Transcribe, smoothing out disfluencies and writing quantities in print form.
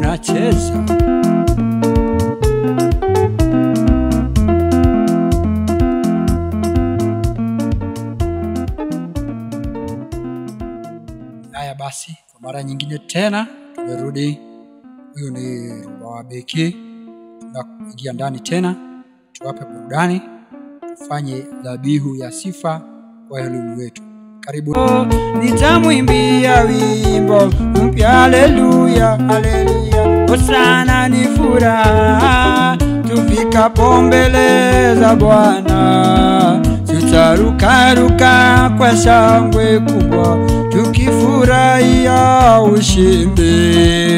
tunacheza. Haya basi, kwa mara nyingine tena tumerudi. Huyu ni Rumba wa Beki. Tunaingia ndani tena, tuwape burudani, tufanye dhabihu ya sifa kwa Elohim wetu. Karibu. Nitamwimbia wimbo mpya, haleluya haleluya, hosana ni furaha tufikapo mbele za Bwana. Tutarukaruka kwa shangwe kubwa tukifurahia ushindi.